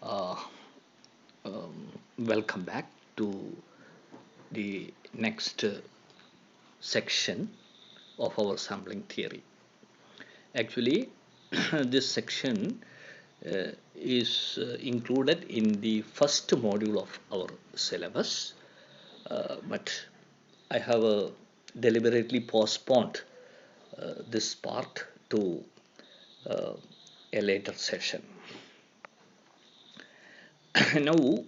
Uh, Welcome back to the next section of our sampling theory. Actually, this section is included in the first module of our syllabus, but I have deliberately postponed this part to uh, a later session. Now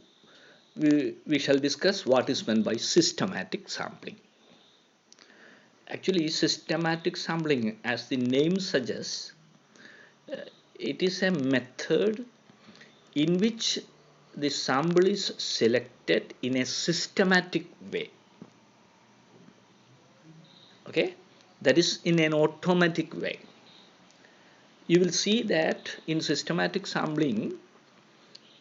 we shall discuss what is meant by systematic sampling. Actually, systematic sampling, as the name suggests, it is a method in which the sample is selected in a systematic way. Okay, that is in an automatic way. You will see that in systematic sampling,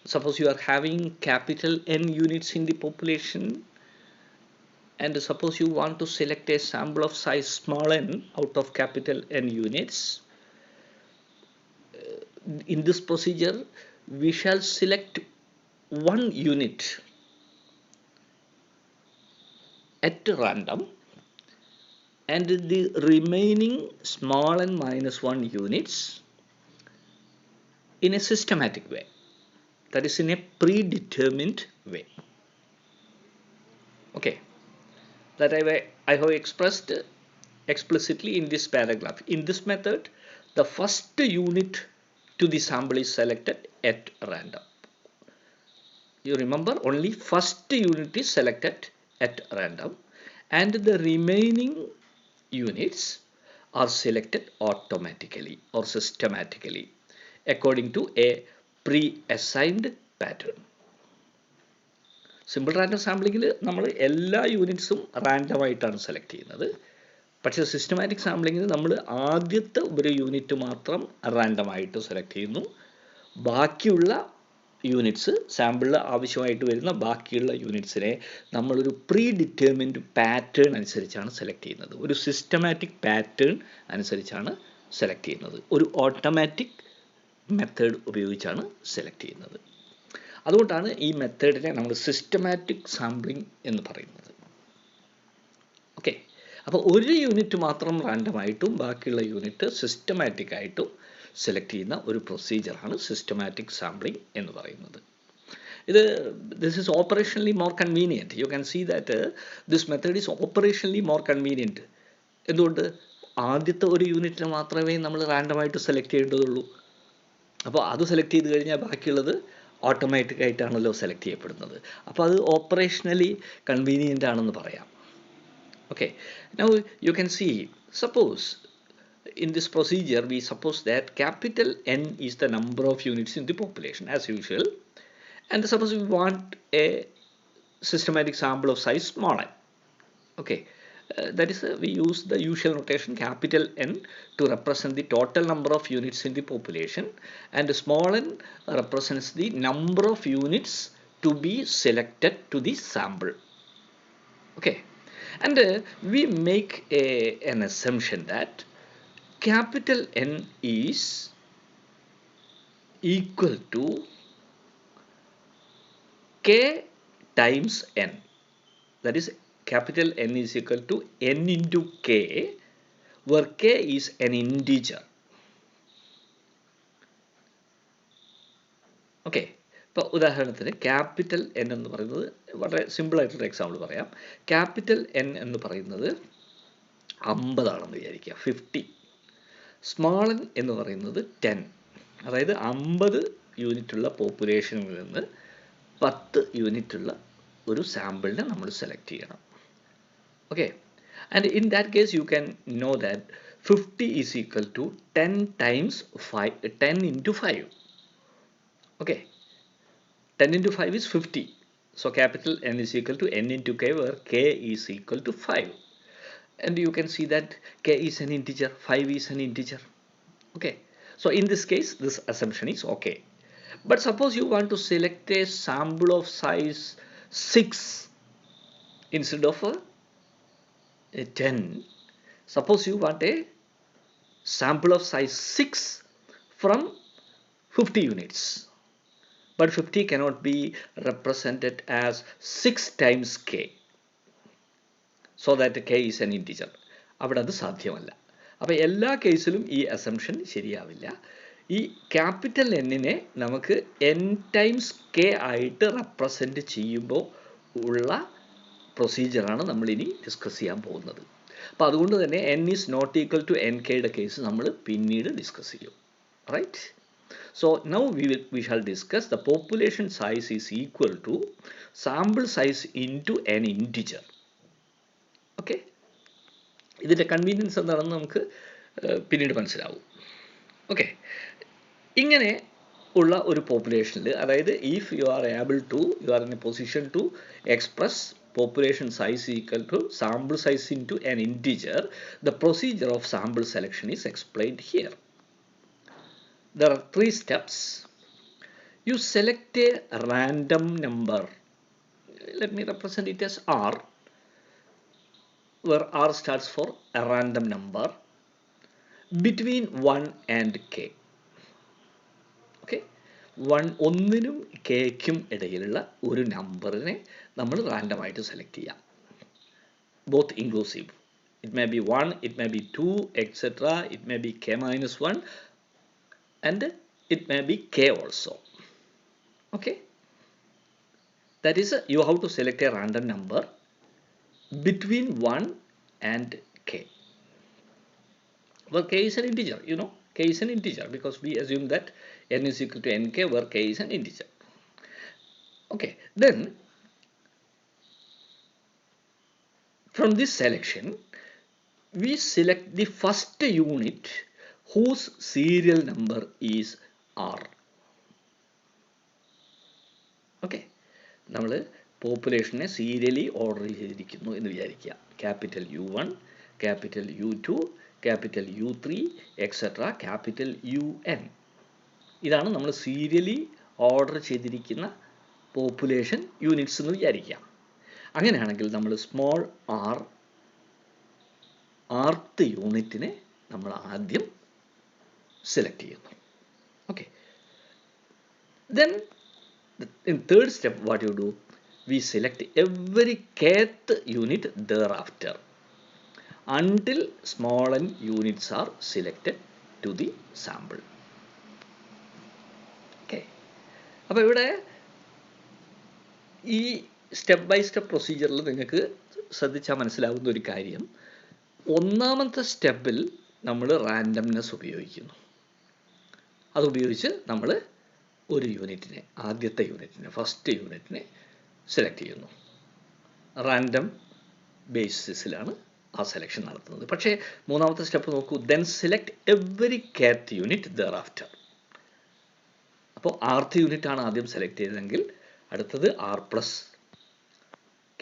suppose you are having capital N units in the population, and suppose you want to select a sample of size small n out of capital N units. In this procedure, we shall select one unit at random, and the remaining small n minus 1 units in a systematic way, that is in a predetermined way. Okay, that I have expressed explicitly in this paragraph. In this method, the first unit to the sample is selected at random. You remember, only first unit is selected at random, and the remaining units are selected automatically or systematically according to a pre-assigned pattern. Simple random സാമ്പിളിങ്ങിൽ നമ്മൾ എല്ലാ യൂണിറ്റ്സും random ആയിട്ടാണ് select ചെയ്യുന്നത്. പക്ഷേ systematic സാമ്പിളിങ്ങിൽ നമ്മൾ ആദ്യത്തെ ഒരു unit മാത്രം റാൻഡം ആയിട്ട് സെലക്ട് ചെയ്യുന്നു. ബാക്കിയുള്ള യൂണിറ്റ്സ്, സാമ്പിളിൽ ആവശ്യമായിട്ട് വരുന്ന ബാക്കിയുള്ള യൂണിറ്റ്സിനെ നമ്മളൊരു പ്രീ ഡിറ്റർമിൻഡ് പാറ്റേൺ അനുസരിച്ചാണ് സെലക്ട് ചെയ്യുന്നത്. ഒരു സിസ്റ്റമാറ്റിക് പാറ്റേൺ അനുസരിച്ചാണ് സെലക്ട് ചെയ്യുന്നത്. ഒരു ഓട്ടോമാറ്റിക് മെത്തേഡ് ഉപയോഗിച്ചാണ് സെലക്ട് ചെയ്യുന്നത്. അതുകൊണ്ടാണ് ഈ മെത്തേഡിനെ നമ്മൾ സിസ്റ്റമാറ്റിക് സാമ്പിളിംഗ് എന്ന് പറയുന്നത്. ഓക്കെ, അപ്പോൾ ഒരു യൂണിറ്റ് മാത്രം റാൻഡമായിട്ടും ബാക്കിയുള്ള യൂണിറ്റ് സിസ്റ്റമാറ്റിക് ആയിട്ടും സെലക്ട് ചെയ്യുന്ന ഒരു പ്രൊസീജിയറാണ് സിസ്റ്റമാറ്റിക് സാമ്പിളിംഗ് എന്ന് പറയുന്നത്. This is operationally more convenient. You can see that this method is operationally more convenient. എന്തുകൊണ്ട്? ആദ്യത്തെ ഒരു യൂണിറ്റിന് മാത്രമേ നമ്മൾ റാൻഡമായിട്ട് സെലക്ട് ചെയ്യേണ്ടതുള്ളൂ. അപ്പോൾ അത് സെലക്ട് ചെയ്ത് കഴിഞ്ഞാൽ ബാക്കിയുള്ളത് ഓട്ടോമാറ്റിക് ആയിട്ടാണല്ലോ സെലക്ട് ചെയ്യപ്പെടുന്നത്. അപ്പോൾ അത് ഓപ്പറേഷണലി കൺവീനിയൻ്റ് ആണെന്ന് പറയാം. Okay, now you can see, suppose in this procedure we suppose that capital N is the number of units in the population as usual, and suppose we want a systematic sample of size small n. Okay, that is we use the usual notation capital N to represent the total number of units in the population, and small n represents the number of units to be selected to the sample. Okay, and we make an assumption that capital N is equal to k times n. That is, capital N is equal to n into k, where k is an integer. Okay, ഇപ്പോൾ ഉദാഹരണത്തിന് capital N എന്ന് പറയുന്നത് വളരെ സിമ്പിളായിട്ടൊരു example പറയാം. Capital N എന്ന് പറയുന്നത് 50 ആണെന്ന് വിചാരിക്കുക, 50. സ്മോൾ എൻ എന്ന് പറയുന്നത് 10. അതായത് 50 യൂണിറ്റുള്ള പോപ്പുലേഷനിൽ നിന്ന് 10 യൂണിറ്റുള്ള ഒരു സാമ്പിളിനെ നമ്മൾ സെലക്ട് ചെയ്യണം. Okay, and in that case you can know that 50 is equal to 10 times 5, 10 into 5. Okay, 10 into 5 is 50. So capital N is equal to n into k, where k is equal to 5. And you can see that k is an integer, 5 is an integer. Okay, so in this case, this assumption is okay. But suppose you want to select a sample of size 6 instead of a 10. Suppose you want a sample of size 6 from 50 units. but 50 cannot be represented as 6 times k, so that k is an integer. അവിടെ അത് സാധ്യമല്ല. അപ്പോൾ എല്ലാ കേസിലും ഈ assumption ശരിയാവില്ല. ഈ capital എന്നിനെ നമുക്ക് n ടൈംസ് k ആയിട്ട് റെപ്രസെൻറ്റ് ചെയ്യുമ്പോൾ ഉള്ള പ്രൊസീജിയറാണ് നമ്മളിനി ഡിസ്കസ് ചെയ്യാൻ പോകുന്നത്. അപ്പോൾ അതുകൊണ്ട് തന്നെ n is not equal to n kയുടെ കേസ് നമ്മൾ പിന്നീട് ഡിസ്കസ് ചെയ്യും. Right? So now we shall discuss the population size is equal to sample size into an integer. Okay? ഇതിൻ്റെ കൺവീനിയൻസ് എന്താണെന്ന് നമുക്ക് പിന്നീട് മനസ്സിലാവും. ഓക്കെ, ഇങ്ങനെ ഉള്ള ഒരു പോപ്പുലേഷനിൽ, അതായത് if you are in a position to express population size equal to sample size into an integer, the procedure of sample selection is explained here. There are 3 steps. You select a random number. Let me represent it as R, where R stands for a random number between 1 and k. Okay? ഒന്നിനും kക്കും ഇടയിലുള്ള ഒരു നമ്പറിനെ നമ്മൾ random ആയിട്ട് select ചെയ്യാം. Both inclusive. It may be 1, it may be 2, etcetera. It may be k-1 and it may be k also. Okay? That is, you have to select a random number between 1 and k. Well, k is an integer, you know. K is an integer because we assume that n is equal to nk, where k is an integer. Okay, then from this selection we select the first unit whose serial number is r. Okay, നമ്മൾ പോപ്പുലേഷനെ സീരിയലി order ചെയ്തിരിക്കുന്നു എന്ന് വിചാരിക്കുക. Capital U1, capital U2, capital U3, etcetera capital UN. ഇതാണ് നമ്മൾ സീരിയലി order ചെയ്തിരിക്കുന്ന population units എന്ന് വിചാരിക്കുക. അങ്ങനെയാണെങ്കിൽ നമ്മൾ സ്മോൾ rth യൂണിറ്റിനെ നമ്മൾ ആദ്യം സെലക്ട് ചെയ്യുന്നു. Okay, then in third step what you do, we select every kth unit thereafter until small n units are selected to the sample. Okay, അപ്പോൾ ഇവിടെ ഈ സ്റ്റെപ്പ് ബൈ സ്റ്റെപ്പ് പ്രൊസീജിയറിൽ നിങ്ങൾക്ക് ശ്രദ്ധിച്ചാൽ മനസ്സിലാവുന്ന ഒരു കാര്യം, ഒന്നാമത്തെ സ്റ്റെപ്പിൽ നമ്മൾ റാൻഡംനെസ് ഉപയോഗിക്കുന്നു. അതുപയോഗിച്ച് നമ്മൾ ഒരു യൂണിറ്റിനെ, ആദ്യത്തെ യൂണിറ്റിനെ, ഫസ്റ്റ് യൂണിറ്റിനെ സെലക്ട് ചെയ്യുന്നു. റാൻഡം ബേസിസിലാണ് ആ സെലക്ഷൻ നടത്തുന്നത്. പക്ഷേ മൂന്നാമത്തെ സ്റ്റെപ്പ് നോക്കൂ, then select every kth unit thereafter. അപ്പോൾ rth യൂണിറ്റ് ആണ് ആദ്യം സെലക്ട് ചെയ്തതെങ്കിൽ അടുത്തത് r പ്ലസ്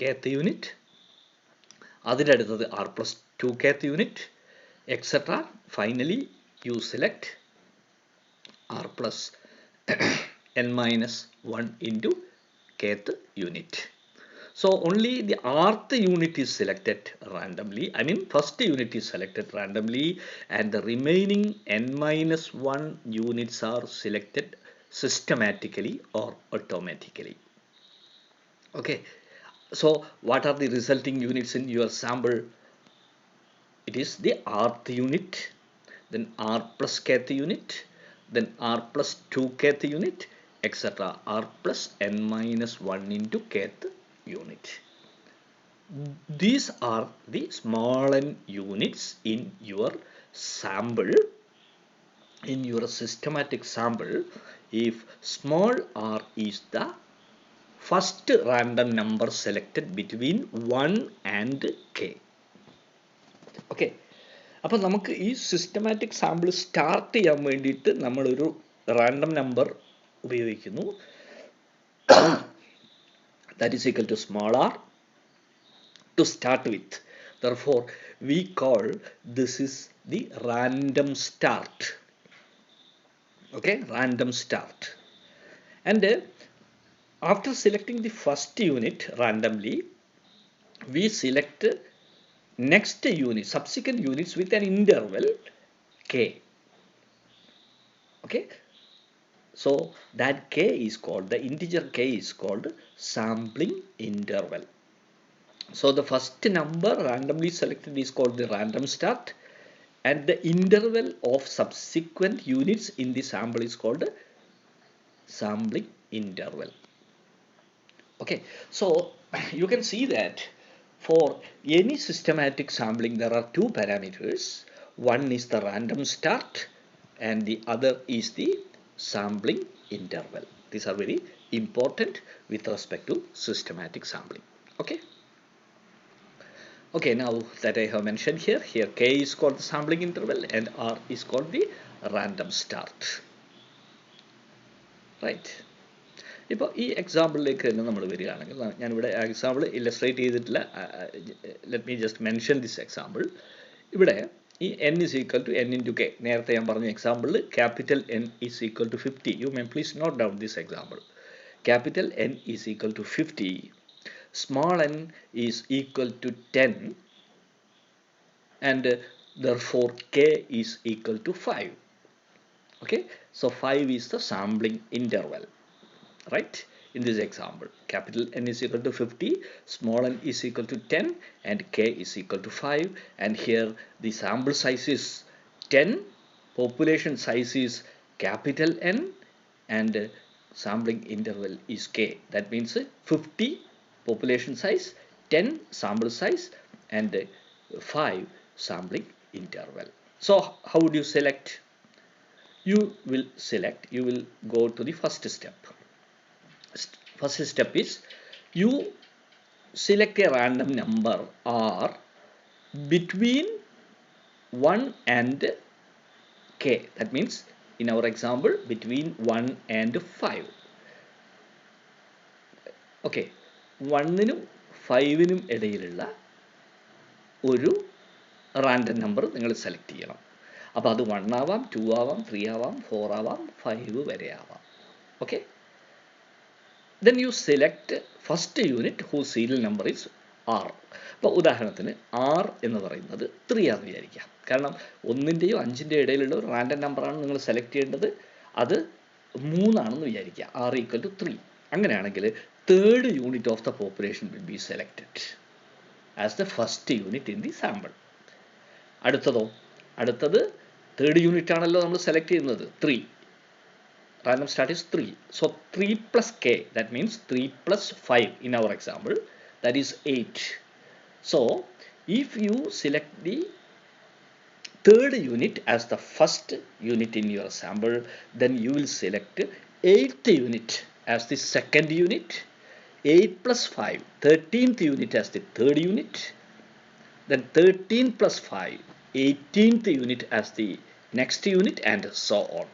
kth യൂണിറ്റ്, അതിൻ്റെ അടുത്തത് r plus 2 kth unit, etcetera. Finally you select r plus n-1 into kth unit. So only the rth unit is selected randomly. I mean first unit is selected randomly and the remaining n-1 units are selected systematically or automatically. Okay, so what are the resulting units in your sample? It is the rth unit, then r plus kth unit, then r plus 2 kth unit, etc. r plus n-1 into kth unit. These are the small n units in your sample, in your systematic sample, if small r is the first random number selected between 1 and k. Okay, അപ്പോൾ നമുക്ക് ഈ systematic sample start ചെയ്യാൻ വേണ്ടിയിട്ട് നമ്മളൊരു random number ഉപയോഗിക്കുന്നു. That is equal to small r to start with. Therefore, we call this is the random start. Okay, random start. And after selecting the first unit randomly, we select next unit, subsequent units with an interval k. Okay, So that k is called, the integer k is called sampling interval. So the first number randomly selected is called the random start, and the interval of subsequent units in the sample is called sampling interval. Okay, so you can see that for any systematic sampling there are two parameters. One is the random start and the other is the sampling interval. These are very important with respect to systematic sampling. Okay. Okay, now that I have mentioned here k is called the sampling interval and r is called the random start. Right. ഇപ്പോൾ ഈ എക്സാമ്പിളിലേക്ക് തന്നെ നമ്മൾ വരികയാണെങ്കിൽ ഞാനിവിടെ example illustrate ചെയ്തിട്ടില്ല. Let me just mention this example. ഇവിടെ ഈ n is equal to n into k, നേരത്തെ ഞാൻ പറഞ്ഞ എക്സാമ്പിളിൽ capital n is equal to 50. You may please note down this example. Capital N is equal to 50, small n is equal to 10, and therefore k is equal to 5. Okay, so 5 is the sampling interval. Right, in this example capital N is equal to 50, small n is equal to 10, and k is equal to 5, and here the sample size is 10, population size is capital N, and sampling interval is k. That means 50 population size, 10 sample size, and 5 sampling interval. So how would you select? You will go to the first step. First step is you select a random number r between 1 and k. That means in our example between 1 and 5. Okay, 1നും 5നും ഇടയിലുള്ള ഒരു random number നിങ്ങൾ select ചെയ്യണം. അപ്പോൾ അത് 1 ആവാം, 2 ആവാം, 3 ആവാം, 4 ആവാം, 5 വരെ ആവാം. Okay, then you select first unit whose serial number is r. അപ്പോൾ ഉദാഹരണത്തിന് r എന്ന് പറയുന്നത് 3 ആണെന്ന് വിചാരിക്കാം. കാരണം 1ൻ്റെയോ 5ൻ്റെയോ ഇടയിലുള്ള ഒരു റാൻഡം നമ്പറാണ് നിങ്ങൾ സെലക്ട് ചെയ്യേണ്ടത്. അത് 3 ആണെന്ന് വിചാരിക്കുക, r equal to 3. അങ്ങനെയാണെങ്കിൽ third unit of the population will be selected as the first unit in the sample. അടുത്തത് third unit ആണല്ലോ നമ്മൾ സെലക്ട് ചെയ്യുന്നത്, 3. Random start is 3. So 3 plus k, that means 3 plus 5 in our example, that is 8. So if you select the third unit as the first unit in your sample, then you will select 8th unit as the second unit, 8 plus 5, 13th unit as the third unit, then 13 plus 5, 18th unit as the next unit, and so on.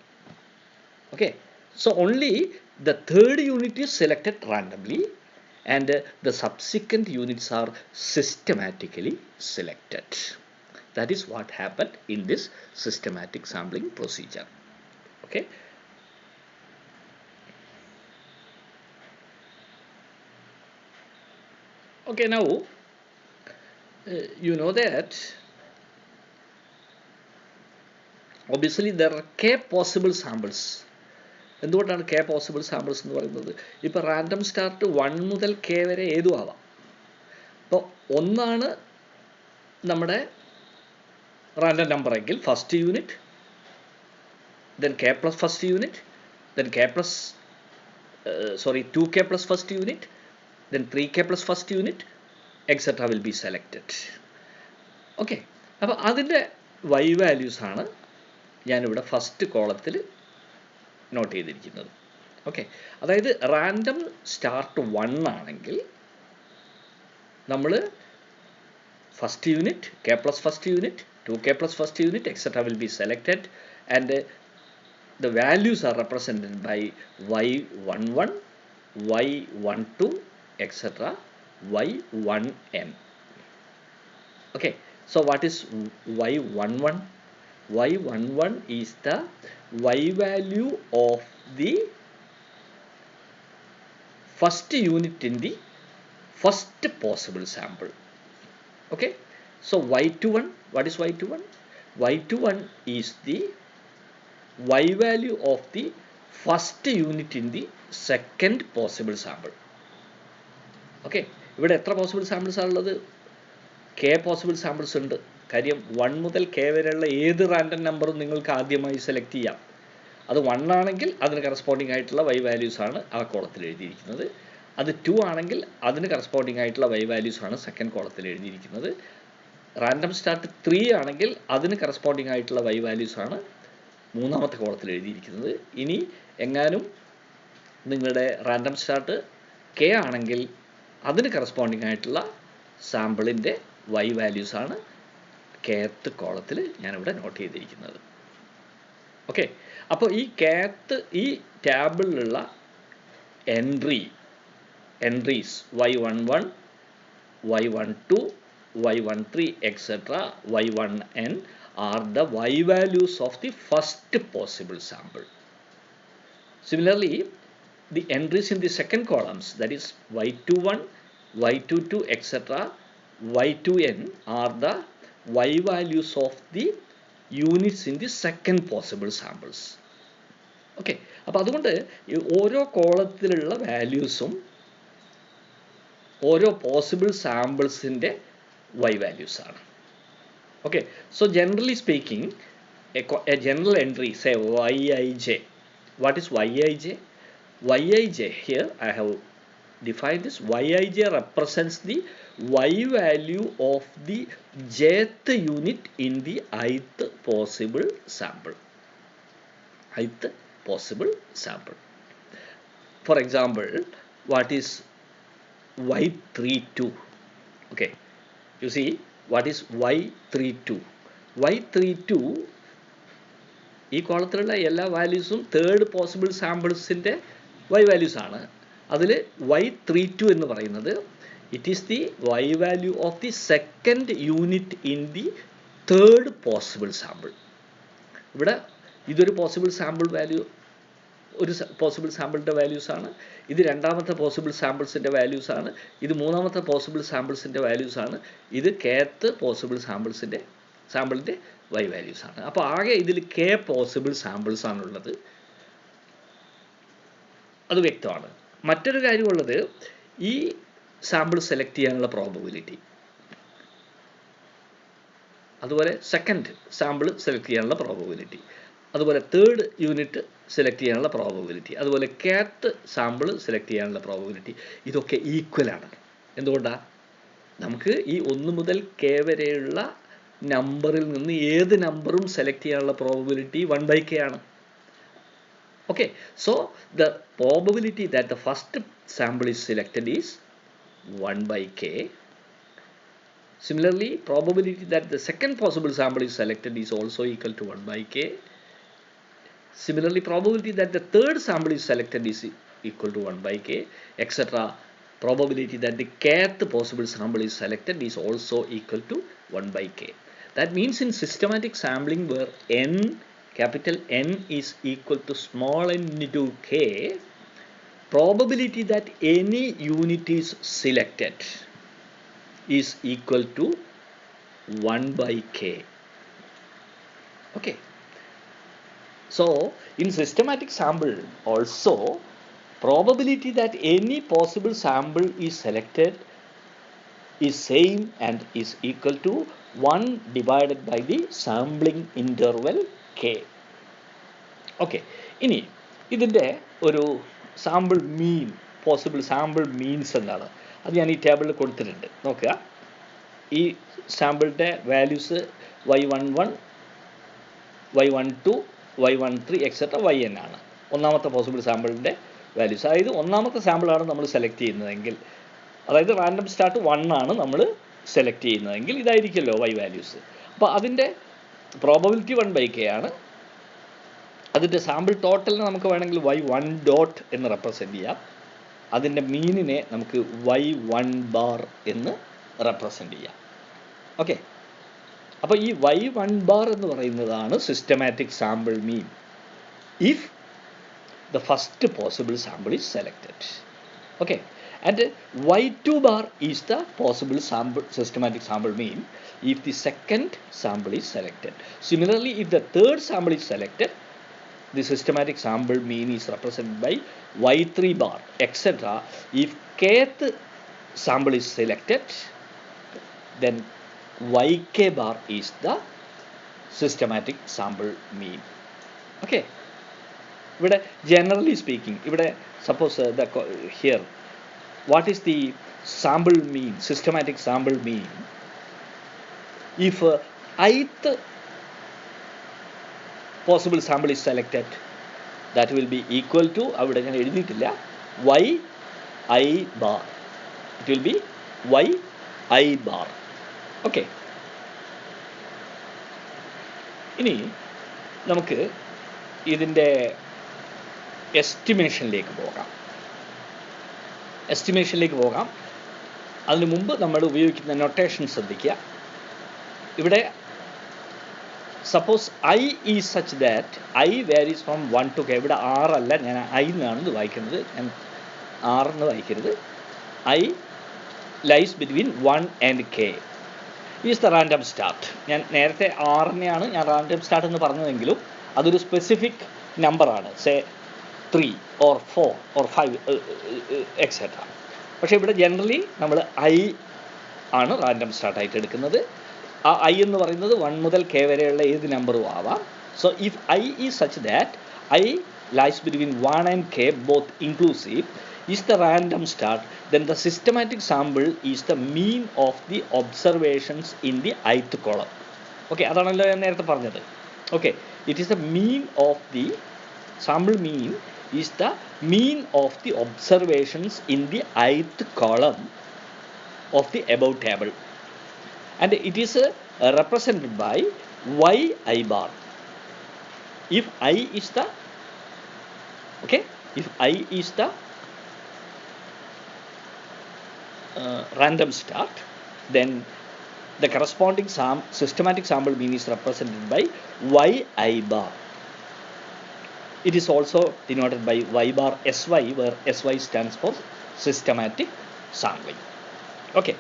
Okay, so only the third unit is selected randomly, and the subsequent units are systematically selected. That is what happened in this systematic sampling procedure. Okay. Okay, now you know that obviously there are k possible samples. എന്തുകൊണ്ടാണ് k possible samples എന്ന് പറയുന്നത്? ഇപ്പോൾ random start 1 മുതൽ k വരെ ഏതും ആവാം. അപ്പോൾ 1 ആണ് നമ്മുടെ റാൻഡം നമ്പർ എങ്കിൽ first unit, then k plus first unit, then 2k plus first unit, then 3k plus first unit, etc. will be selected. Okay, അപ്പോൾ അതിൻ്റെ y വാല്യൂസ് ആണ് ഞാനിവിടെ ഫസ്റ്റ് കോളത്തിൽ നോട്ട് ചെയ്തിരിക്കുന്നത്. ഓക്കെ, അതായത് റാൻഡം സ്റ്റാർട്ട് 1 ആണെങ്കിൽ നമ്മൾ first unit, k plus first unit, 2k plus first unit, etc. will be selected, and the values are represented by y11, y12, etc., y1n. Okay, so what is y11? y11 is the y value of the first unit in the first possible sample. Okay, so y21, what is y21? y21 is the y value of the first unit in the second possible sample. Okay, ഇവിടെ എത്ര possible samples ആണുള്ളത്? K possible samples ഉണ്ട്. കാര്യം 1 മുതൽ K വരെയുള്ള ഏത് random നമ്പറും നിങ്ങൾക്ക് ആദ്യമായി സെലക്ട് ചെയ്യാം. അത് 1 ആണെങ്കിൽ അതിന് കറസ്പോണ്ടിങ് ആയിട്ടുള്ള y വാല്യൂസ് ആണ് ആ കോളത്തിൽ എഴുതിയിരിക്കുന്നത്. അത് 2 ആണെങ്കിൽ അതിന് കറസ്പോണ്ടിങ് ആയിട്ടുള്ള y വാല്യൂസ് ആണ് സെക്കൻഡ് കോളത്തിൽ എഴുതിയിരിക്കുന്നത്. റാൻഡം സ്റ്റാർട്ട് 3 ആണെങ്കിൽ അതിന് കറസ്പോണ്ടിങ് ആയിട്ടുള്ള y വാല്യൂസ് ആണ് മൂന്നാമത്തെ കോളത്തിൽ എഴുതിയിരിക്കുന്നത്. ഇനി എങ്ങാനും നിങ്ങളുടെ റാൻഡം സ്റ്റാർട്ട് കെ ആണെങ്കിൽ അതിന് കറസ്പോണ്ടിങ് ആയിട്ടുള്ള സാമ്പിളിൻ്റെ y വാല്യൂസ് ആണ് kth കോളത്തിൽ ഞാനിവിടെ നോട്ട് ചെയ്തിരിക്കുന്നത്. ഓക്കെ, അപ്പോൾ ഈ ഈ ടാബിളിലുള്ള entries y11, y12, y13 etc. y1n are the y values of the first possible sample. Similarly, the entries in the second columns, that is y21, y22 etc. y2n are the y values of the units in the second possible samples. Okay, അപ്പോൾ അതുകൊണ്ട് ഓരോ കോളത്തിലുള്ള വാല്യൂസും ഓരോ possible സാമ്പിൾസിൻ്റെ y values ആണ്. Okay, so generally speaking, a general entry, say yij. What is yij? Yij, here I have defined this. Yij represents the y value of the jth unit in the ith possible sample. Ith possible sample. For example, what is y32? Okay, you see, what is y32? y32 ഈ കോളത്തിലുള്ള എല്ലാ വാല്യൂസും third possible സാമ്പിൾസിൻ്റെ y values ആണ്. അതിൽ y32 എന്ന് പറയുന്നത് it is the y value of the second unit in the third possible sample. ഇവിടെ ഇതൊരു possible sample value, ഒരു possible സാമ്പിളിൻ്റെ values ആണ്. ഇത് രണ്ടാമത്തെ പോസിബിൾ സാമ്പിൾസിൻ്റെ വാല്യൂസ് ആണ്. ഇത് മൂന്നാമത്തെ പോസിബിൾ സാമ്പിൾസിൻ്റെ വാല്യൂസ് ആണ്. ഇത് kth പോസിബിൾ സാമ്പിളിൻ്റെ y വാല്യൂസ് ആണ്. അപ്പോൾ ആകെ ഇതിൽ k പോസിബിൾ സാമ്പിൾസ് ആണുള്ളത്. അത് വ്യക്തമാണ്. മറ്റൊരു കാര്യമുള്ളത്, ഈ സാമ്പിൾ സെലക്ട് ചെയ്യാനുള്ള പ്രോബബിലിറ്റി, അതുപോലെ സെക്കൻഡ് സാമ്പിൾ സെലക്ട് ചെയ്യാനുള്ള പ്രോബബിലിറ്റി, അതുപോലെ തേർഡ് യൂണിറ്റ് സെലക്ട് ചെയ്യാനുള്ള പ്രോബബിലിറ്റി, അതുപോലെ kth സാമ്പിൾ സെലക്ട് ചെയ്യാനുള്ള പ്രോബബിലിറ്റി, ഇതൊക്കെ ഈക്വലാണ്. എന്തുകൊണ്ടാണ്? നമുക്ക് ഈ 1 മുതൽ k വരെയുള്ള നമ്പറിൽ നിന്ന് ഏത് നമ്പറും സെലക്ട് ചെയ്യാനുള്ള പ്രോബബിലിറ്റി 1/k ആണ്. Okay, so the probability that the first sample is selected is 1/k. Similarly, probability that the second possible sample is selected is also equal to 1/k. Similarly, probability that the third sample is selected is equal to 1/k, etc. Probability that the kth possible sample is selected is also equal to 1/k. That means in systematic sampling, where n, capital N, is equal to small n into k, probability that any unit is selected is equal to 1/k. Okay, so in systematic sample also, probability that any possible sample is selected is same and is equal to 1 divided by the sampling interval k. Okay, ഇനി ഇതിൻ്റെ ഒരു sample മീൻ, possible sample means എന്താണ്, അത് ഞാൻ ഈ ടേബിളിൽ കൊടുത്തിട്ടുണ്ട്. നോക്കുക, ഈ സാമ്പിളിൻ്റെ values y11, y12, y13 etcetera yn ആണ്. ഒന്നാമത്തെ പോസിബിൾ സാമ്പിളിൻ്റെ വാല്യൂസ്. അതായത് ഒന്നാമത്തെ സാമ്പിളാണ് നമ്മൾ സെലക്ട് ചെയ്യുന്നതെങ്കിൽ, അതായത് റാൻഡം സ്റ്റാർട്ട് 1 ആണ് നമ്മൾ സെലക്ട് ചെയ്യുന്നതെങ്കിൽ ഇതായിരിക്കുമല്ലോ y വാല്യൂസ്. അപ്പോൾ അതിൻ്റെ പ്രോബബിലിറ്റി 1/k ആണ്. അതിൻ്റെ സാമ്പിൾ ടോട്ടലിനെ നമുക്ക് വേണമെങ്കിൽ y1 ഡോട്ട് എന്ന് റെപ്രസെൻ്റ് ചെയ്യാം. അതിൻ്റെ മീനിനെ നമുക്ക് y1 ബാർ എന്ന് റെപ്രസെൻ്റ് ചെയ്യാം. ഓക്കെ, അപ്പോൾ ഈ y1 ബാർ എന്ന് പറയുന്നതാണ് systematic sample mean if the first possible sample is selected. Okay, and y2 bar is the possible sample, systematic sample mean, if the second sample is selected. Similarly, if the third sample is selected, the systematic sample mean is represented by y3 bar, etc. If kth sample is selected, then yk bar is the systematic sample mean. Okay. ഇവിടെ generally speaking, ഇവിടെ suppose here, what is the sample mean, systematic sample mean? If ith possible sample is selected, that will be equal to, അവിടെ ഞാൻ എഴുതിയിട്ടില്ല, yi bar. It will be yi bar. Okay. ഇനി നമുക്ക് ഇതിൻ്റെ എസ്റ്റിമേഷനിലേക്ക് പോകാം. അതിനു മുമ്പ് നമ്മൾ ഉപയോഗിക്കുന്ന നൊട്ടേഷൻ ശ്രദ്ധിക്കുക. ഇവിടെ suppose I is such that I varies from 1 to k. ഇവിടെ 6 അല്ല, ഞാൻ ഐ എന്നാണ് ഇത് വായിക്കുന്നത്, ഞാൻ 6 എന്ന് വായിക്കരുത്. I lies between 1 and k is the random start. ഞാൻ നേരത്തെ 6-നെയാണ് ഞാൻ റാൻഡം സ്റ്റാർട്ട് എന്ന് പറഞ്ഞതെങ്കിലും അതൊരു സ്പെസിഫിക് നമ്പറാണ്, സേ 3 or 4 or 5 etc. പക്ഷേ ഇവിടെ ജനറലി നമ്മൾ ഐ ആണ് റാൻഡം സ്റ്റാർട്ടായിട്ട് എടുക്കുന്നത്. ആ ഐ എന്ന് പറയുന്നത് 1 മുതൽ k വരെയുള്ള ഏത് നമ്പറും ആവാം. So if I is such that I lies between 1 and k both inclusive is the random start, then the systematic sample is the mean of the observations in the ith column. Okay, അതാണല്ലോ ഞാൻ നേരത്തെ പറഞ്ഞത്. Okay, it is the mean of the sample mean is the mean of the observations in the ith column of the above table, and it is represented by yi bar. If I is the random start, then the corresponding systematic sample mean is represented by yi bar. It is also denoted by y bar sy, where sy stands for systematic sampling. Okay,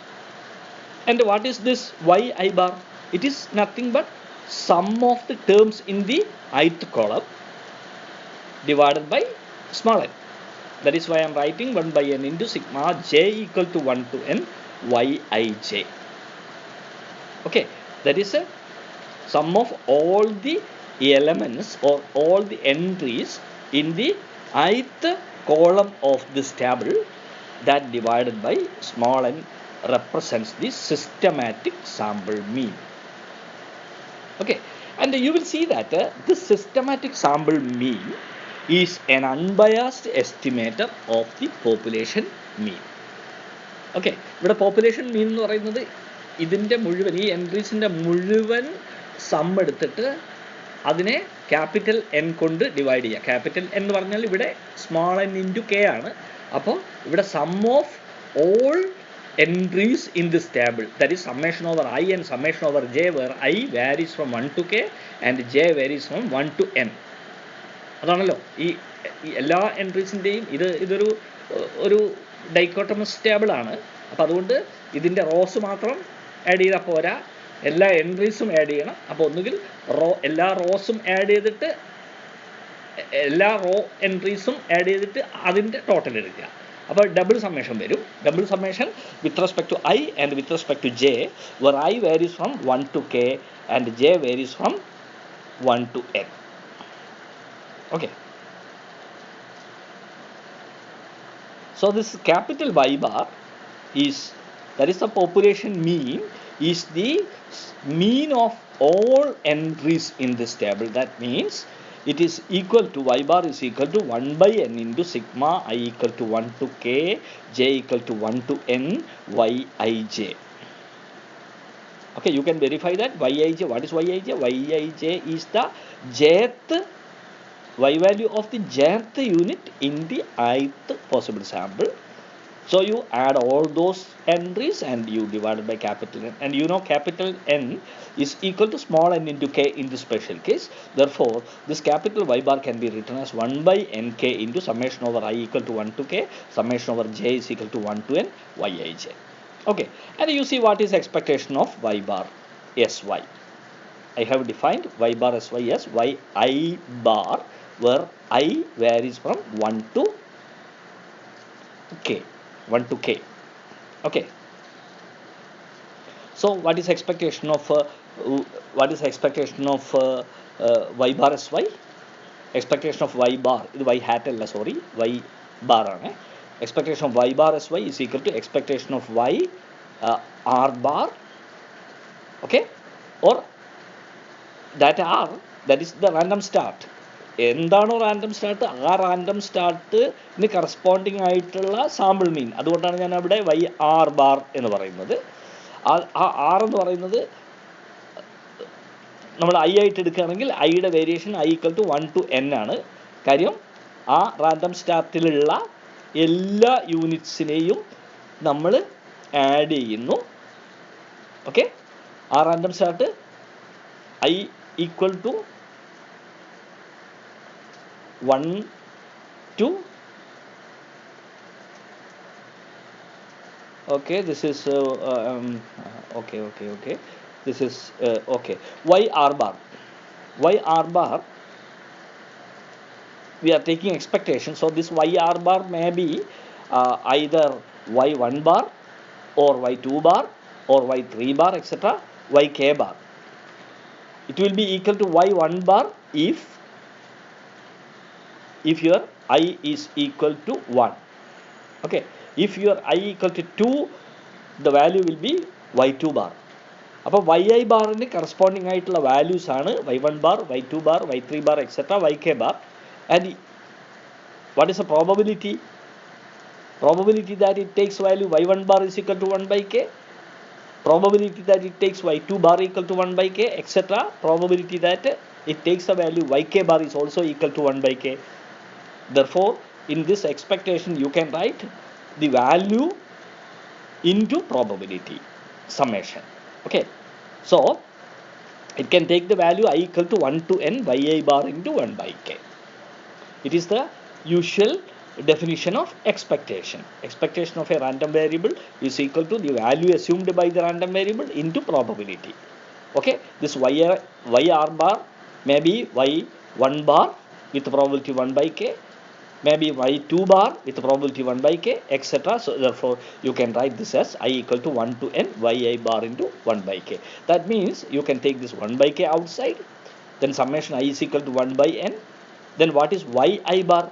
and what is this yi bar? It is nothing but sum of the terms in the ith column divided by small n. That is why I am writing 1 by n into sigma j equal to 1 to n yij. Okay, that is a sum of all the elements or all the entries in the ith column of this table that divided by small n represents the systematic sample mean. Okay, and you will see that this systematic sample mean is an unbiased estimator of the population mean. Okay, ഇവിടെ population mean എന്ന് പറയുന്നത് ഇതിൻ്റെ മുഴുവൻ, ഈ എൻട്രീസിൻ്റെ മുഴുവൻ some എടുത്തിട്ട് അതിനെ capital N കൊണ്ട് ഡിവൈഡ് ചെയ്യുക. ക്യാപിറ്റൽ എൻ എന്ന് പറഞ്ഞാൽ ഇവിടെ സ്മോൾ എൻ ഇൻറ്റു കെ ആണ്. അപ്പോൾ ഇവിടെ sum of all entries in this table, that is summation over I and summation over j, where I varies from 1 to k and j varies from 1 to n. അതാണല്ലോ ഈ എല്ലാ എൻട്രീസിൻ്റെയും ഇതൊരു dichotomous table ആണ്. അപ്പോൾ അതുകൊണ്ട് ഇതിൻ്റെ റോസ് മാത്രം add ചെയ്താൽ പോരാ, എല്ലാ എൻട്രീസും ആഡ് ചെയ്യണം. അപ്പോൾ ഒന്നുകിൽ എല്ലാ റോസും ആഡ് ചെയ്തിട്ട് എല്ലാ റോ എൻട്രീസും ആഡ് ചെയ്തിട്ട് അതിൻ്റെ ടോട്ടൽ എടുക്കുക. അപ്പോൾ ഡബിൾ സമ്മേഷൻ വരും. Double summation with respect to I and with respect to J, where I varies from 1 to k and j varies from 1 to n. Okay, so this capital Y bar is, that is the population mean, is the mean of all entries in this table. That means it is equal to, y bar is equal to 1 by n into sigma I equal to 1 to k, j equal to 1 to n yij. Okay, you can verify that yij. What is yij? Yij is the jth y value of the jth unit in the ith possible sample. So you add all those entries and you divide it by capital N, and you know capital N is equal to small n into k in this special case. Therefore this capital Y bar can be written as 1 by nk into summation over I equal to 1 to k, summation over j is equal to 1 to n yij. Okay, and you see what is expectation of Y bar sy. I have defined Y bar sy as yi bar where I varies from 1 to k. 1 to k. Okay. So what is expectation of y bar sy? Expectation of y bar, ഇത് y hat അല്ല, sorry, y bar ആണ്. Expectation of y bar sy is equal to expectation of y r bar, okay, or that r, that is the random start. എന്താണോ random start, ആ random സ്റ്റാർട്ടിന് corresponding ആയിട്ടുള്ള sample മീൻ. അതുകൊണ്ടാണ് ഞാൻ അവിടെ why are bar എന്ന് പറയുന്നത്. ആ ആർ എന്ന് പറയുന്നത് നമ്മൾ ഐ ആയിട്ട് എടുക്കുകയാണെങ്കിൽ ഐയുടെ variation I equal to 1 to n ആണ്. കാര്യം ആ റാൻഡം സ്റ്റാർട്ടിലുള്ള എല്ലാ യൂണിറ്റ്സിനെയും നമ്മൾ ആഡ് ചെയ്യുന്നു. ഓക്കെ, ആ random start I equal to 1 to, okay, this is okay, this is okay, y r bar, we are taking expectation. So this y r bar may be either y1 bar or y2 bar or y3 bar, etc., yk bar. It will be equal to y1 bar if your I is equal to 1. Okay, if your I equal to 2, the value will be y2 bar. അപ്പോൾ yi ബാറിന് corresponding ആയിട്ടുള്ള values ആണ് y1 bar, y2 bar, y3 bar, etc., yk bar. And what is the probability? Probability that it takes value y1 bar is equal to 1 by k. Probability that it takes y2 bar equal to 1 by k, etc. Probability that it takes the value yk bar is also equal to 1 by k. Therefore, in this expectation, you can write the value into probability summation. Okay, so it can take the value I equal to 1 to n yi bar into 1 by k. It is the usual definition of expectation. Expectation of a random variable is equal to the value assumed by the random variable into probability. Okay, this yr bar may be y1 bar with probability 1 by k, maybe y2 bar with probability 1 by k, etc. So therefore you can write this as I equal to 1 to n yi bar into 1 by k. That means you can take this 1 by k outside, then summation I is equal to 1 by n. Then what is yi bar?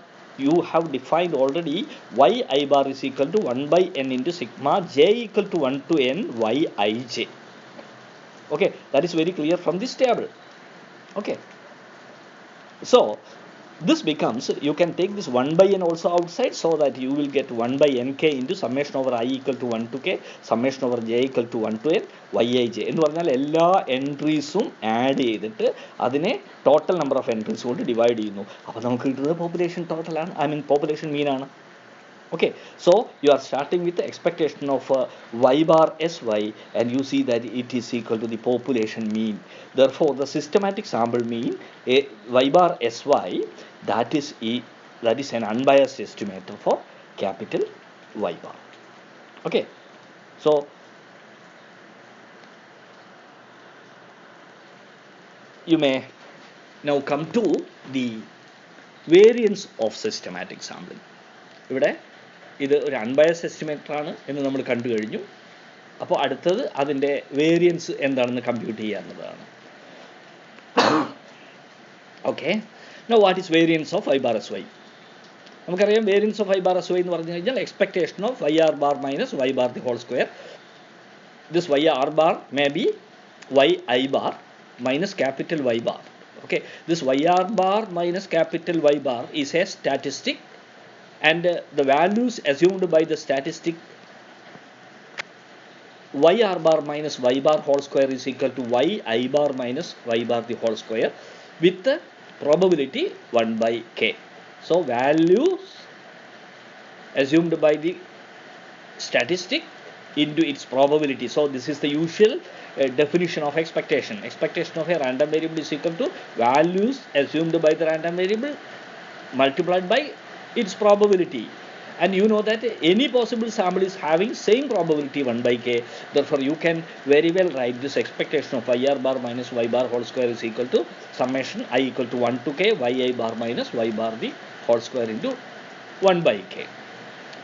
You have defined already yi bar is equal to 1 by n into sigma j equal to 1 to n yij. Okay, that is very clear from this table. Okay, so this becomes, you can take this 1 by n also outside, so that you will get 1 by nk into summation over I equal to 1 to k, summation over j equal to 1 to n yij എന്ന് പറഞ്ഞാൽ എല്ലാ എൻട്രീസും add ചെയ്തിട്ട് അതിനെ total number of entries കൊണ്ട് divide ചെയ്യുന്നു. അപ്പോൾ നമുക്ക് കിട്ടുന്നത് പോപ്പുലേഷൻ ടോട്ടലാണ്, പോപ്പുലേഷൻ മീൻ ആണ്. Okay, so you are starting with the expectation of y bar sy, and you see that it is equal to the population mean. Therefore, the systematic sample mean y bar sy, that is an unbiased estimator for capital Y bar. Okay, so you may now come to the variance of systematic sampling. ഇവിടെ ഇത് ഒരു unbiased estimator ആണ് എന്ന് നമ്മൾ കണ്ടു കഴിഞ്ഞു. അപ്പോൾ അടുത്തത് അതിൻ്റെ വേരിയൻസ് എന്താണെന്ന് കമ്പ്യൂട്ട് ചെയ്യാവുന്നതാണ്. Okay, now what is variance of y bar sy? നമുക്കറിയാം variance of y bar sy എന്ന് പറഞ്ഞു കഴിഞ്ഞാൽ expectation of yr bar minus y bar the whole square. This yr bar may be yi bar minus capital Y bar. Okay, this yr bar minus capital Y bar is a statistic, and the values assumed by the statistic yr bar minus y bar whole square is equal to yi bar minus y bar the whole square with the probability 1 by k. So values assumed by the statistic into its probability. So this is the usual definition of expectation. Expectation of a random variable is equal to values assumed by the random variable multiplied by its probability. And you know that any possible sample is having same probability 1 by k. Therefore you can very well write this expectation of ir bar minus y bar whole square is equal to summation I equal to 1 to k yi bar minus y bar the whole square into 1 by k.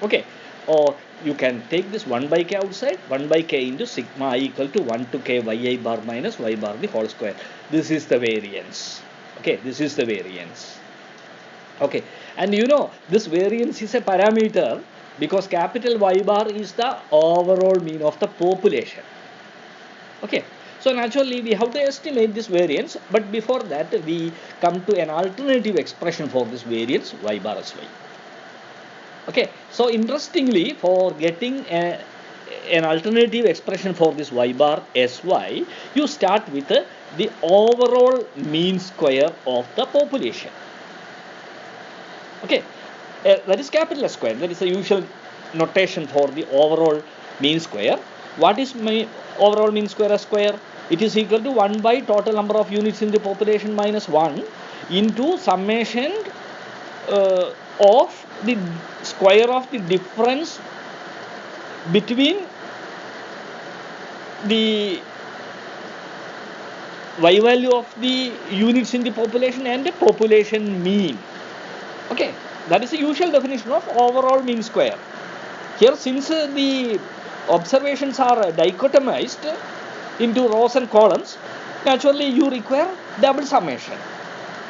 Okay, or you can take this 1 by k outside, 1 by k into sigma I equal to 1 to k yi bar minus y bar the whole square. This is the variance. Okay, this is the variance. Okay, and you know this variance is a parameter because capital Y bar is the overall mean of the population. Okay, so naturally we have to estimate this variance, but before that we come to an alternative expression for this variance y bar as y. Okay, so interestingly, for getting an alternative expression for this y bar sy, you start with the overall mean square of the population. Okay, that is capital S square. That is the usual notation for the overall mean square. What is my overall mean square S square? It is equal to 1 by total number of units in the population minus 1 into summation of the square of the difference between the y value of the units in the population and the population mean. Okay, that is the usual definition of overall mean square. Here, since the observations are dichotomized into rows and columns, naturally you require double summation.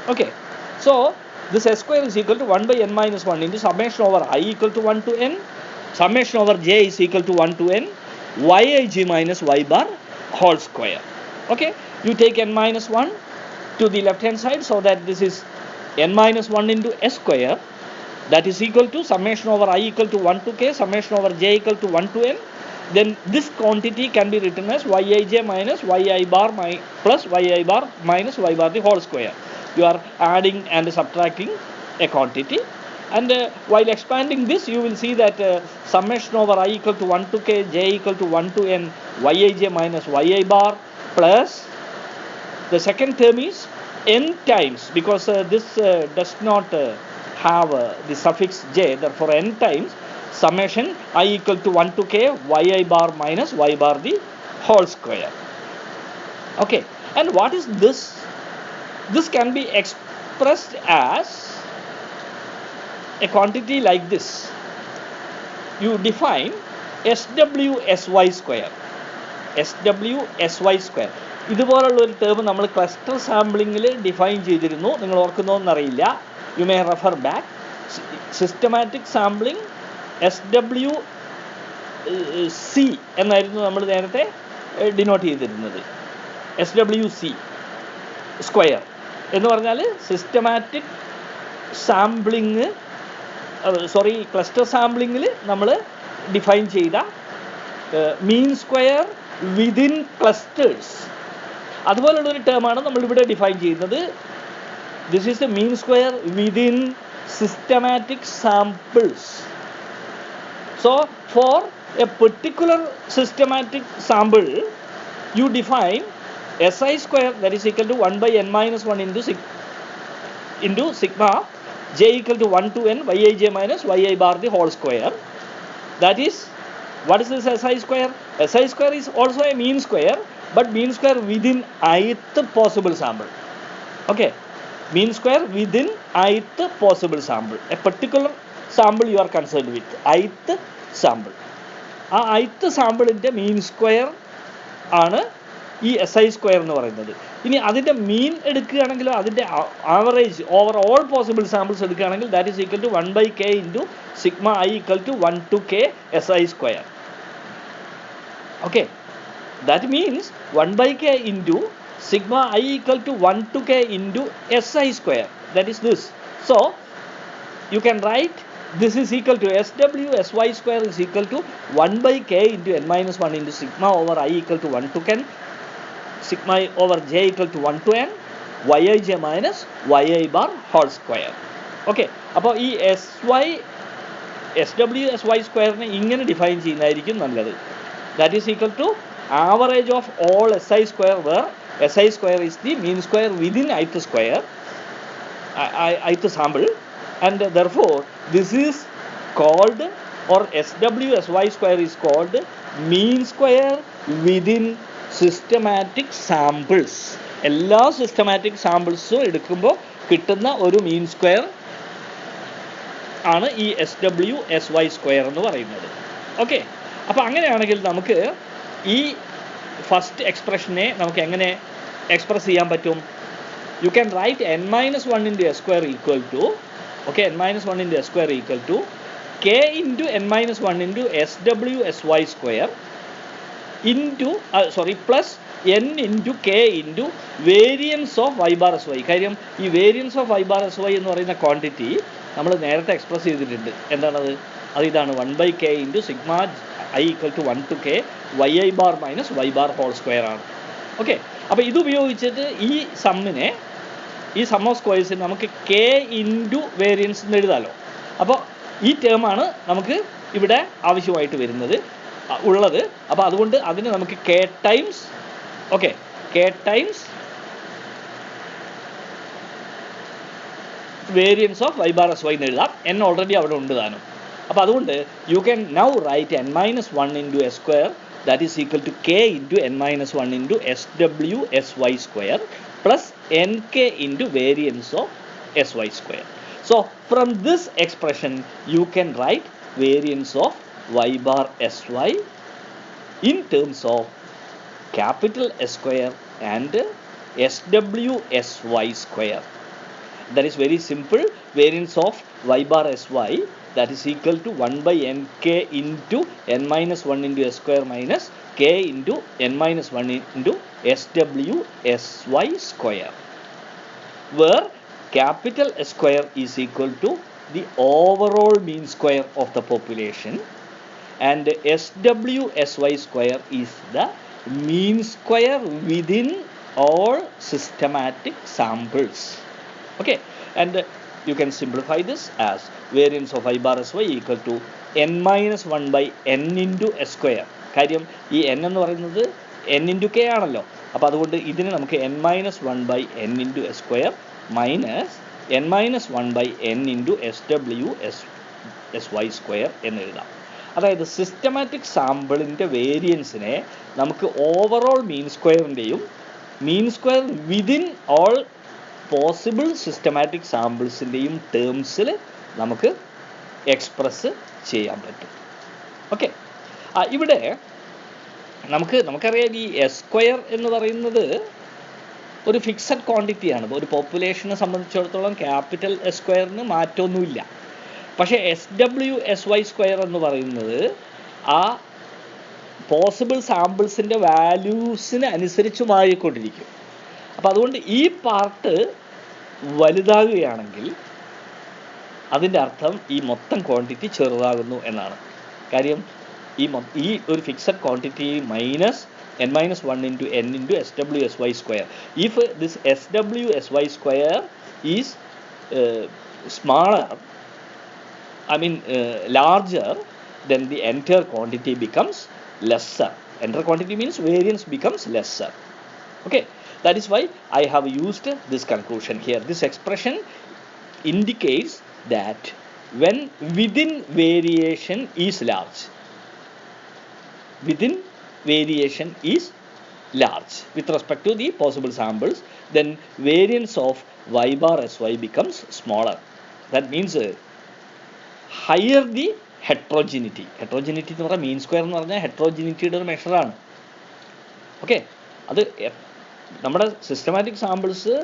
Okay, so this S square is equal to 1 by n minus 1 into summation over I equal to 1 to n, summation over j is equal to 1 to n, yij minus y bar whole square. Okay, you take n minus 1 to the left hand side, so that this is n minus 1 into s square, that is equal to summation over I equal to 1 to k, summation over j equal to 1 to n. Then this quantity can be written as yij minus yi bar plus yi bar minus y bar the whole square. You are adding and subtracting a quantity, and while expanding this you will see that summation over I equal to 1 to k, j equal to 1 to n, yij minus yi bar plus the second term is n times, because this does not have the suffix j, therefore n times summation I equal to 1 to k yi bar minus y bar the whole square. Okay, and what is this? This can be expressed as a quantity like this. You define SWSY square. SWSY square. ഇതുപോലുള്ള ഒരു term നമ്മൾ cluster സാമ്പിളിങ്ങിൽ define ചെയ്തിരുന്നു. നിങ്ങൾ ഓർക്കുന്നോന്നറിയില്ല. You may refer back. Systematic sampling SWC എന്നായിരുന്നു നമ്മൾ നേരത്തെ denote ചെയ്തിരുന്നത്. SWC സ്ക്വയർ എന്ന് പറഞ്ഞാൽ സിസ്റ്റമാറ്റിക് സാമ്പിളിങ് ക്ലസ്റ്റർ സാമ്പിളിങ്ങിൽ നമ്മൾ ഡിഫൈൻ ചെയ്ത മീൻ സ്ക്വയർ വിതിൻ ക്ലസ്റ്റേഴ്സ്. അതുപോലുള്ളൊരു ടേമാണ് നമ്മളിവിടെ ഡിഫൈൻ ചെയ്യുന്നത്. This is the mean square within systematic samples. So for a particular systematic sample, you define SI square, that is equal to 1 by n minus 1 into sigma j equal to 1 to n yij minus yi bar the whole square. That is, what is this SI square? SI square is also a mean square, but mean square within ith possible sample. Okay, mean square within ith possible sample. A particular sample you are concerned with, ith sample. ആ ith സാമ്പിളിൻ്റെ mean square ആണ് ഈ SI square എന്ന് പറയുന്നത്. ഇനി അതിൻ്റെ mean എടുക്കുകയാണെങ്കിലോ അതിൻ്റെ average over all possible samples എടുക്കുകയാണെങ്കിൽ that is equal to 1 by k into sigma I equal to 1 to k SI square. Okay, that means 1 by k into sigma I equal to 1 to k into SI square. That is this. So you can write this is equal to SWSY square is equal to 1 by k into n minus 1 into sigma over I equal to 1 to n, sigma over j equal to 1 to n, yij minus yi bar whole square. Okay, അപ്പോൾ ഈ SWSY സ്ക്വയറിനെ ഇങ്ങനെ define ചെയ്യുന്നതായിരിക്കും നല്ലത്. That is equal to average of all SI square, where SI square is the mean square within ith square, ith sample, and therefore this is called, or SWSY square is called mean square within systematic samples. എല്ലാ systematic സാമ്പിൾസും എടുക്കുമ്പോൾ കിട്ടുന്ന ഒരു mean square ആണ് ഈ SWSY square എന്ന് പറയുന്നത്. Okay, അപ്പോൾ അങ്ങനെയാണെങ്കിൽ നമുക്ക് ഈ ഫസ്റ്റ് എക്സ്പ്രഷനെ നമുക്ക് എങ്ങനെ എക്സ്പ്രസ് ചെയ്യാൻ പറ്റും? You can write n-1 into s square equal to, okay, n-1 into s square equal to k into n-1 into SWSY square into plus n into k into variance of y bar sy. കാര്യം ഈ variance of y bar sy എന്ന് പറയുന്ന quantity നമ്മൾ നേരത്തെ express ചെയ്തിട്ടുണ്ട്. എന്താണത്? അത് ഇതാണ് 1/k into sigma I equal to 1 to k yi bar minus y bar whole square ആണ്. ഓക്കെ, അപ്പോൾ ഇത് ഉപയോഗിച്ചിട്ട് ഈ സമ്മിനെ, ഈ സം ഓഫ് സ്ക്വയേഴ്സിന് നമുക്ക് k ഇൻറ്റു വേരിയൻസ് എന്ന് എഴുതാമല്ലോ. അപ്പോൾ ഈ ടേമാണ് നമുക്ക് ഇവിടെ ആവശ്യമായിട്ട് വരുന്നത് ഉള്ളത്. അപ്പോൾ അതുകൊണ്ട് അതിന് നമുക്ക് k times, okay, k times variance of y bar sy എന്ന് എഴുതാം. n ഓൾറെഡി അവിടെ ഉണ്ട് താനും. അപ്പോൾ അതുകൊണ്ട് you can now write n-1 into s square that is equal to k into n-1 into SWSY square plus nk into variance of sy square. So from this expression you can write variance of y bar sy in terms of capital S square and SWSY square. That is very simple. Variance of y bar sy, that is equal to 1/nk into n-1 into s square minus k into n-1 into SWSY square, where capital S square is equal to the overall mean square of the population and SWSY square is the mean square within all systematic samples. Okay, and you can simplify this as variance of y bar sy equal to n-1 by n into s square. കാര്യം ഈ n എന്ന് പറയുന്നത് n into k ആണല്ലോ. അപ്പോൾ അതുകൊണ്ട് ഇതിന് നമുക്ക് n-1 by n into s square minus n-1 by n into SWSY square എന്ന് എഴുതാം. അതായത് സിസ്റ്റമാറ്റിക് സാമ്പിളിൻ്റെ വേരിയൻസിനെ നമുക്ക് ഓവറോൾ മീൻ സ്ക്വയറിൻ്റെയും mean square within all possible systematic സാമ്പിൾസിൻ്റെയും ടേംസിൽ നമുക്ക് എക്സ്പ്രസ് ചെയ്യാൻ പറ്റും. ഓക്കെ, ഇവിടെ നമുക്കറിയാം ഈ എസ് സ്ക്വയർ എന്ന് പറയുന്നത് ഒരു ഫിക്സഡ് ക്വാണ്ടിറ്റിയാണ്. ഒരു പോപ്പുലേഷനെ സംബന്ധിച്ചിടത്തോളം ക്യാപിറ്റൽ എസ് സ്ക്വയറിന് മാറ്റമൊന്നുമില്ല. പക്ഷേ SWSY സ്ക്വയർ എന്ന് പറയുന്നത് ആ പോസിബിൾ സാമ്പിൾസിൻ്റെ വാല്യൂസിന് അനുസരിച്ച് മാറിക്കൊണ്ടിരിക്കും. അപ്പോൾ അതുകൊണ്ട് ഈ പാർട്ട് വലുതാകുകയാണെങ്കിൽ അതിൻ്റെ അർത്ഥം ഈ മൊത്തം ക്വാണ്ടിറ്റി ചെറുതാകുന്നു എന്നാണ്. കാര്യം ഈ ഒരു fixed quantity minus n-1 into n into SWSY square. If this SWSY square is smaller, larger, then the entire quantity becomes lesser. Entire quantity means variance becomes lesser. Okay, that is why I have used this conclusion here. This expression indicates that when within variation is large, with respect to the possible samples, then variance of y bar sy becomes smaller. That means higher the heterogeneity. Heterogeneity എന്ന് പറഞ്ഞാൽ mean square എന്ന് പറഞ്ഞാൽ ഹെട്രോജിനിറ്റിയുടെ ഒരു മെഷറാണ്. Okay, അത് നമ്മുടെ systematic samples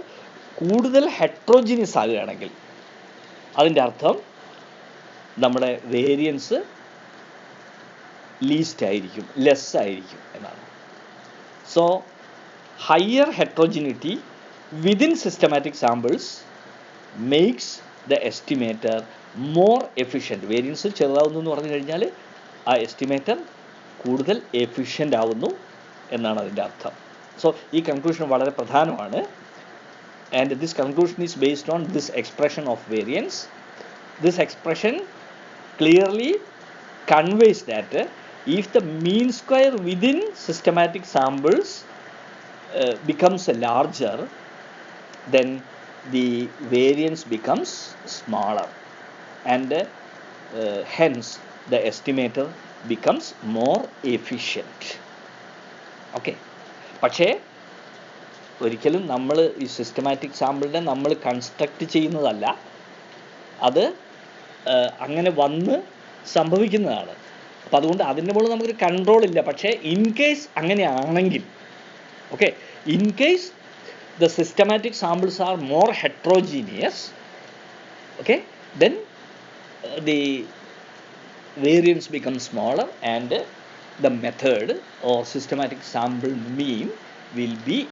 കൂടുതൽ ഹെട്രോജിനിയസ് ആകുകയാണെങ്കിൽ അതിൻ്റെ അർത്ഥം നമ്മുടെ വേരിയൻസ് ലീസ്റ്റ് ആയിരിക്കും, ലെസ് ആയിരിക്കും എന്നാണ്. So higher heterogeneity within systematic samples makes the estimator more efficient. Variance ചെറുതാവുന്നു എന്ന് പറഞ്ഞു കഴിഞ്ഞാൽ ആ എസ്റ്റിമേറ്റർ കൂടുതൽ എഫിഷ്യൻ്റ് ആവുന്നു എന്നാണ് അതിൻ്റെ അർത്ഥം. സോ ഈ കൺക്ലൂഷൻ വളരെ പ്രധാനമാണ്. And this conclusion is based on this expression of variance. This expression clearly conveys that if the mean square within systematic samples becomes larger, then the variance becomes smaller, and hence the estimator becomes more efficient. Okay, പക്ഷേ ഒരിക്കലും നമ്മൾ ഈ systematic സാമ്പിളിനെ നമ്മൾ construct ചെയ്യുന്നതല്ല, അത് അങ്ങനെ വന്ന് സംഭവിക്കുന്നതാണ്. അപ്പം അതുകൊണ്ട് അതിൻ്റെ മുകളിൽ നമുക്കൊരു കൺട്രോൾ ഇല്ല. പക്ഷേ ഇൻ കേസ് അങ്ങനെയാണെങ്കിൽ, okay, in case the systematic samples are more heterogeneous, okay, then the variance becomes smaller and the method or systematic sample mean will be